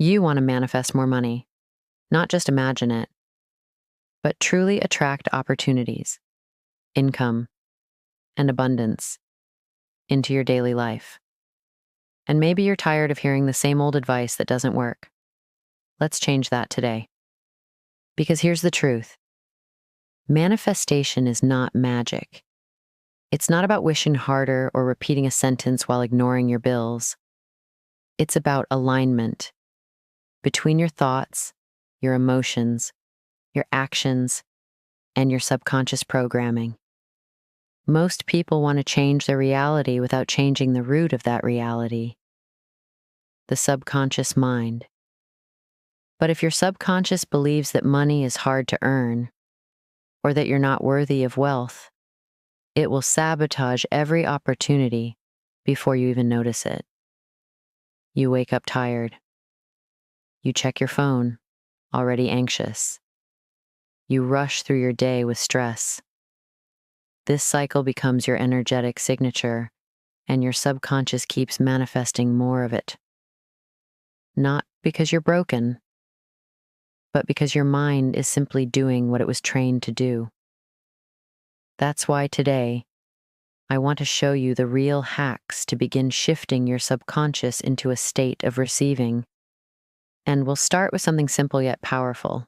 You want to manifest more money, not just imagine it, but truly attract opportunities, income, and abundance into your daily life. And maybe you're tired of hearing the same old advice that doesn't work. Let's change that today. Because here's the truth. Manifestation is not magic. It's not about wishing harder or repeating a sentence while ignoring your bills. It's about alignment between your thoughts, your emotions, your actions, and your subconscious programming. Most people want to change their reality without changing the root of that reality, the subconscious mind. But if your subconscious believes that money is hard to earn, or that you're not worthy of wealth, it will sabotage every opportunity before you even notice it. You wake up tired. You check your phone, already anxious. You rush through your day with stress. This cycle becomes your energetic signature, and your subconscious keeps manifesting more of it. Not because you're broken, but because your mind is simply doing what it was trained to do. That's why today, I want to show you the real hacks to begin shifting your subconscious into a state of receiving. And we'll start with something simple yet powerful.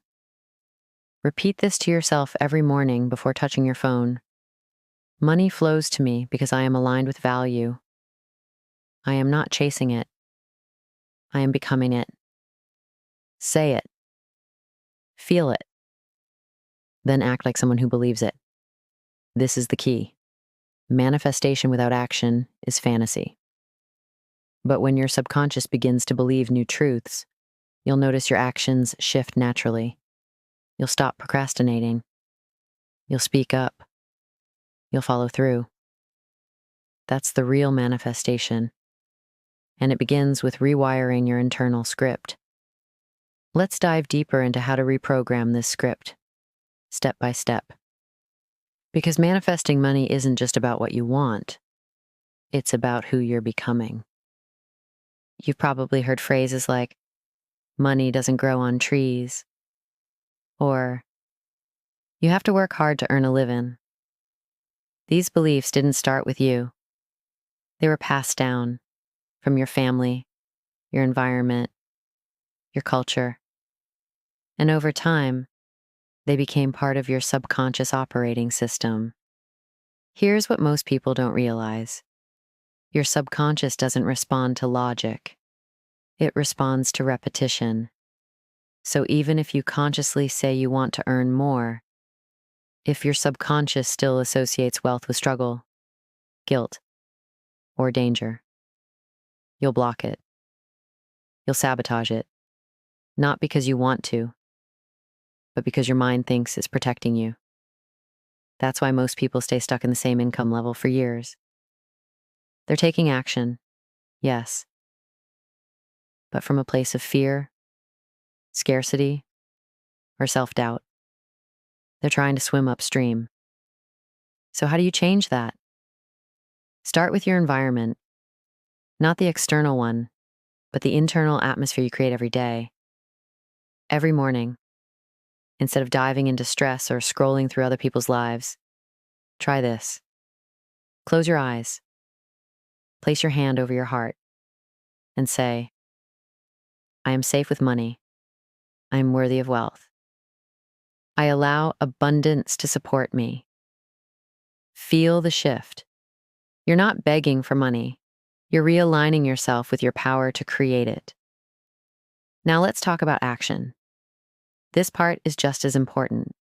Repeat this to yourself every morning before touching your phone. Money flows to me because I am aligned with value. I am not chasing it. I am becoming it. Say it. Feel it. Then act like someone who believes it. This is the key. Manifestation without action is fantasy. But when your subconscious begins to believe new truths, you'll notice your actions shift naturally. You'll stop procrastinating. You'll speak up. You'll follow through. That's the real manifestation. And it begins with rewiring your internal script. Let's dive deeper into how to reprogram this script, step by step. Because manifesting money isn't just about what you want, it's about who you're becoming. You've probably heard phrases like, money doesn't grow on trees, or you have to work hard to earn a living. These beliefs didn't start with you. They were passed down from your family, your environment, your culture. And over time, they became part of your subconscious operating system. Here's what most people don't realize. Your subconscious doesn't respond to logic. It responds to repetition. So even if you consciously say you want to earn more, if your subconscious still associates wealth with struggle, guilt, or danger, you'll block it. You'll sabotage it. Not because you want to, but because your mind thinks it's protecting you. That's why most people stay stuck in the same income level for years. They're taking action, yes, but from a place of fear, scarcity, or self-doubt. They're trying to swim upstream. So how do you change that? Start with your environment, not the external one, but the internal atmosphere you create every day. Every morning, instead of diving into stress or scrolling through other people's lives, try this. Close your eyes. Place your hand over your heart and say, I am safe with money. I am worthy of wealth. I allow abundance to support me. Feel the shift. You're not begging for money. You're realigning yourself with your power to create it. Now let's talk about action. This part is just as important.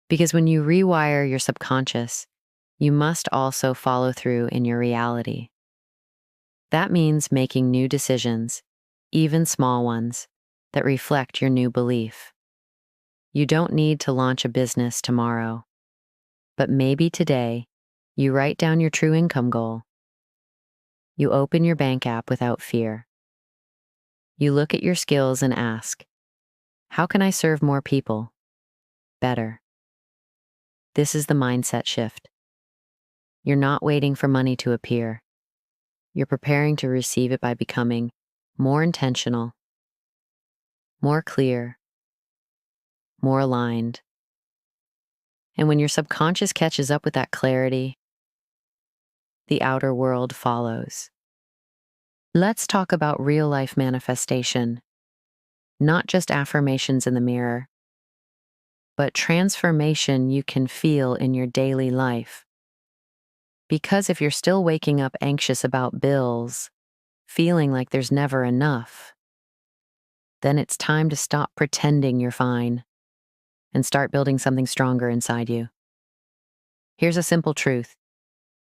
Because when you rewire your subconscious, you must also follow through in your reality. That means making new decisions, even small ones, that reflect your new belief. You don't need to launch a business tomorrow, but maybe today, you write down your true income goal. You open your bank app without fear. You look at your skills and ask, how can I serve more people better? This is the mindset shift. You're not waiting for money to appear. You're preparing to receive it by becoming more intentional, more clear, more aligned. And when your subconscious catches up with that clarity, the outer world follows. Let's talk about real life manifestation, not just affirmations in the mirror, but transformation you can feel in your daily life. Because if you're still waking up anxious about bills, feeling like there's never enough, then it's time to stop pretending you're fine and start building something stronger inside you. Here's a simple truth.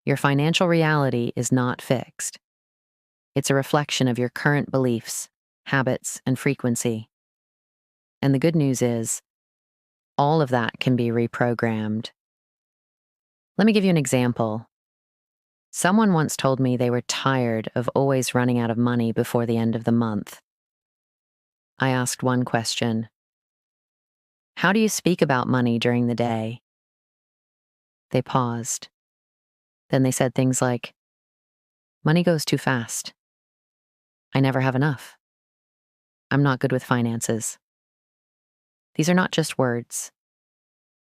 Your financial reality is not fixed. It's a reflection of your current beliefs, habits, and frequency. And the good news is, all of that can be reprogrammed. Let me give you an example. Someone once told me they were tired of always running out of money before the end of the month. I asked one question. How do you speak about money during the day? They paused. Then they said things like, money goes too fast. I never have enough. I'm not good with finances. These are not just words.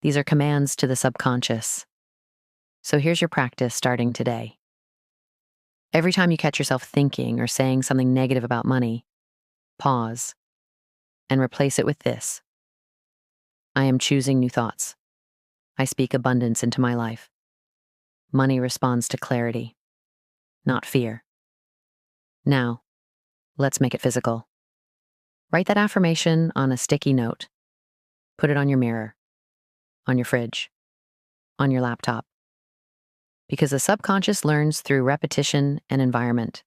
These are commands to the subconscious. So here's your practice starting today. Every time you catch yourself thinking or saying something negative about money, pause and replace it with this. I am choosing new thoughts. I speak abundance into my life. Money responds to clarity, not fear. Now, let's make it physical. Write that affirmation on a sticky note. Put it on your mirror, on your fridge, on your laptop. Because the subconscious learns through repetition and environment.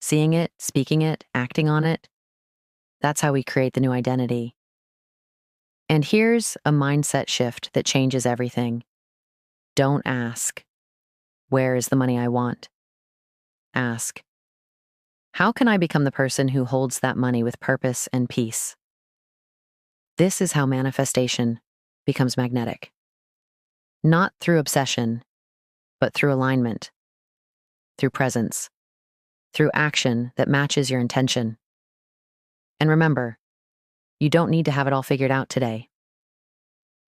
Seeing it, speaking it, acting on it, that's how we create the new identity. And here's a mindset shift that changes everything. Don't ask, where is the money I want? Ask, how can I become the person who holds that money with purpose and peace? This is how manifestation becomes magnetic. Not through obsession, but through alignment, through presence, through action that matches your intention. And remember, you don't need to have it all figured out today,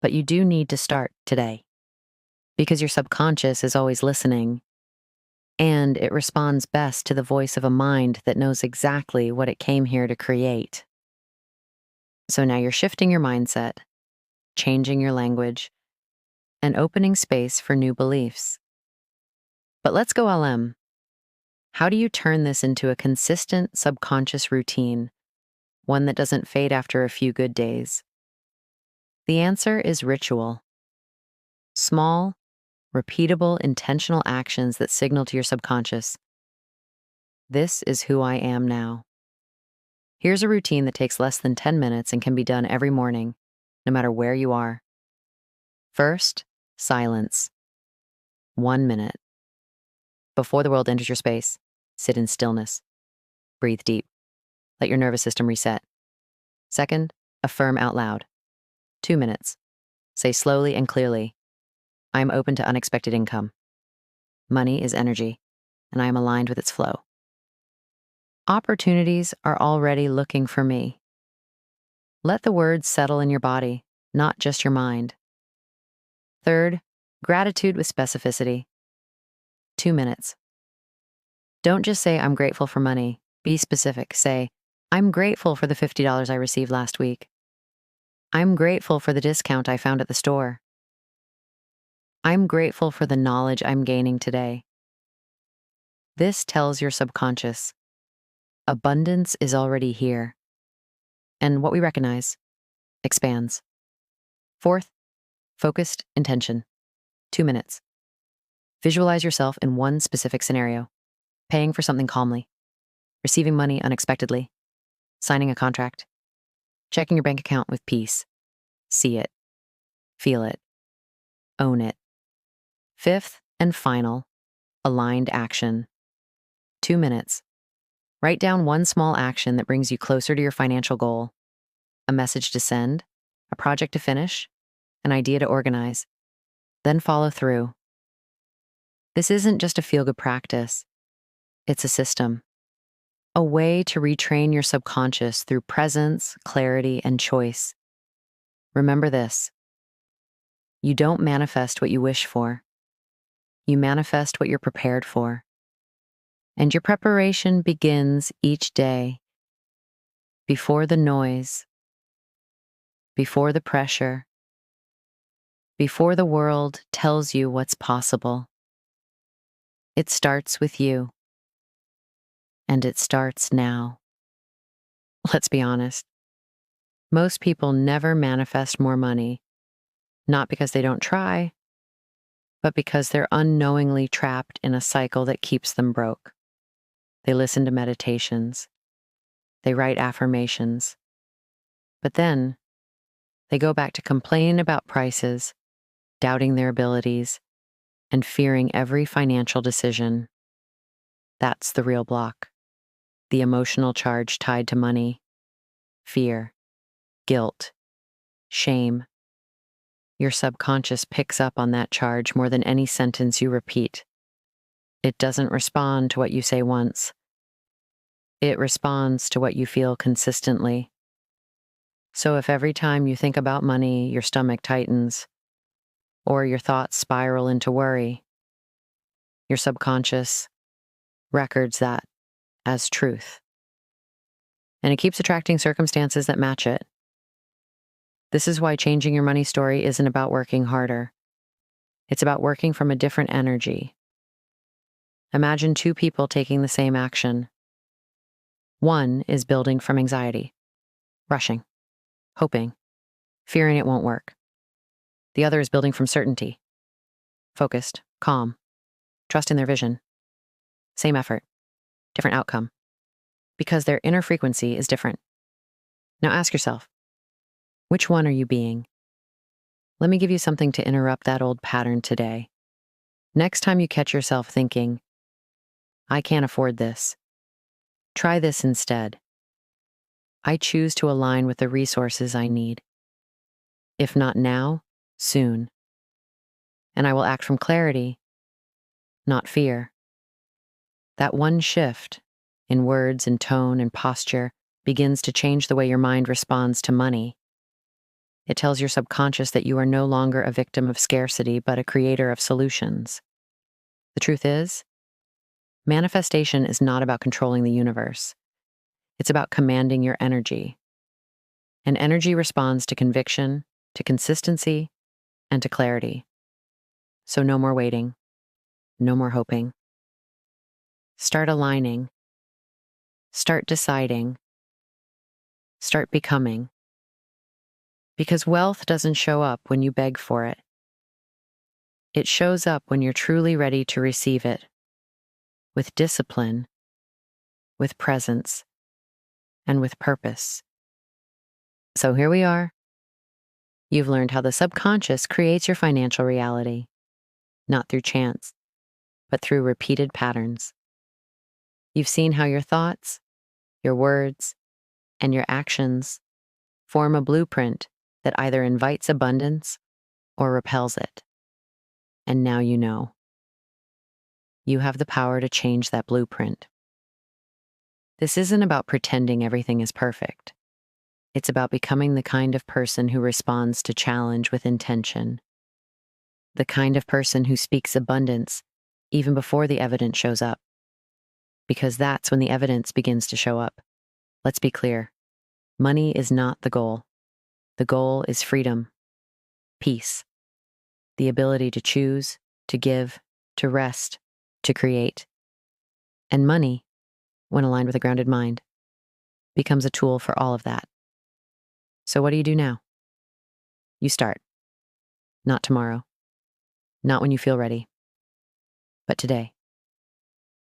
but you do need to start today, because your subconscious is always listening, and it responds best to the voice of a mind that knows exactly what it came here to create. So now you're shifting your mindset, changing your language, and opening space for new beliefs. But let's go LM. How do you turn this into a consistent subconscious routine, one that doesn't fade after a few good days? The answer is ritual. Small, repeatable, intentional actions that signal to your subconscious, this is who I am now. Here's a routine that takes less than 10 minutes and can be done every morning, no matter where you are. First, silence. 1 minute. Before the world enters your space, sit in stillness. Breathe deep. Let your nervous system reset. Second, affirm out loud. 2 minutes. Say slowly and clearly, I am open to unexpected income. Money is energy, and I am aligned with its flow. Opportunities are already looking for me. Let the words settle in your body, not just your mind. Third, gratitude with specificity. 2 minutes. Don't just say, I'm grateful for money. Be specific. Say, I'm grateful for the $50 I received last week. I'm grateful for the discount I found at the store. I'm grateful for the knowledge I'm gaining today. This tells your subconscious, abundance is already here. And what we recognize expands. Fourth, focused intention. 2 minutes. Visualize yourself in one specific scenario. Paying for something calmly. Receiving money unexpectedly. Signing a contract. Checking your bank account with peace. See it. Feel it. Own it. Fifth and final, aligned action. 2 minutes. Write down one small action that brings you closer to your financial goal. A message to send, a project to finish, an idea to organize. Then follow through. This isn't just a feel-good practice. It's a system. a way to retrain your subconscious through presence, clarity, and choice. Remember this: you don't manifest what you wish for, you manifest what you're prepared for. And your preparation begins each day, before the noise, before the pressure, before the world tells you what's possible. It starts with you, and it starts now. Let's be honest. Most people never manifest more money, not because they don't try, but because they're unknowingly trapped in a cycle that keeps them broke. They listen to meditations, they write affirmations, but then they go back to complaining about prices, doubting their abilities, and fearing every financial decision. That's the real block. The emotional charge tied to money, fear, guilt, shame. Your subconscious picks up on that charge more than any sentence you repeat. It doesn't respond to what you say once. It responds to what you feel consistently. So if every time you think about money, your stomach tightens, or your thoughts spiral into worry, your subconscious records that as truth. And it keeps attracting circumstances that match it. This is why changing your money story isn't about working harder. It's about working from a different energy. Imagine two people taking the same action. One is building from anxiety, rushing, hoping, fearing it won't work. The other is building from certainty, focused, calm, trust in their vision. Same effort, different outcome, because their inner frequency is different. Now ask yourself, which one are you being? Let me give you something to interrupt that old pattern today. Next time you catch yourself thinking, I can't afford this, try this instead. I choose to align with the resources I need. If not now, soon. And I will act from clarity, not fear. That one shift in words and tone and posture begins to change the way your mind responds to money. It tells your subconscious that you are no longer a victim of scarcity, but a creator of solutions. The truth is, manifestation is not about controlling the universe. It's about commanding your energy. And energy responds to conviction, to consistency, and to clarity. So no more waiting, no more hoping. Start aligning. Start deciding. Start becoming. Because wealth doesn't show up when you beg for it. It shows up when you're truly ready to receive it, with discipline, with presence, and with purpose. So here we are. You've learned how the subconscious creates your financial reality, not through chance, but through repeated patterns. You've seen how your thoughts, your words, and your actions form a blueprint that either invites abundance or repels it. And now you know. You have the power to change that blueprint. This isn't about pretending everything is perfect. It's about becoming the kind of person who responds to challenge with intention. The kind of person who speaks abundance even before the evidence shows up. Because that's when the evidence begins to show up. Let's be clear. Money is not the goal. The goal is freedom, peace, the ability to choose, to give, to rest, to create. And money, when aligned with a grounded mind, becomes a tool for all of that. So what do you do now? You start. Not tomorrow. Not when you feel ready. But today.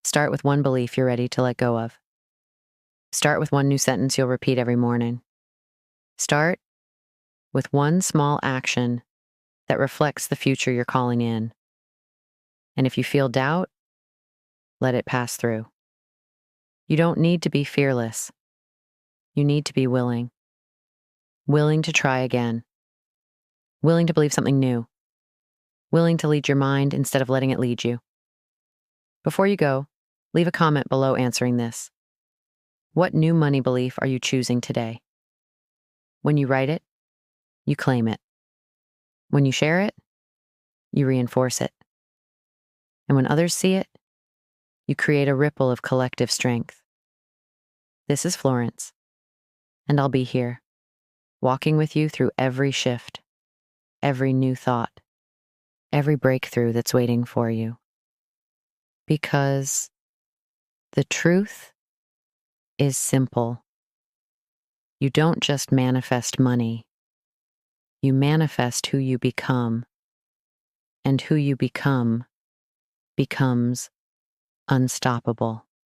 Start with one belief you're ready to let go of. Start with one new sentence you'll repeat every morning. Start with one small action that reflects the future you're calling in. And if you feel doubt, let it pass through. You don't need to be fearless. You need to be willing. Willing to try again. Willing to believe something new. Willing to lead your mind instead of letting it lead you. Before you go, leave a comment below answering this. What new money belief are you choosing today? When you write it, you claim it. When you share it, you reinforce it. And when others see it, you create a ripple of collective strength. This is Florence, and I'll be here, walking with you through every shift, every new thought, every breakthrough that's waiting for you. Because the truth is simple. You don't just manifest money, you manifest who you become, and who you become becomes unstoppable.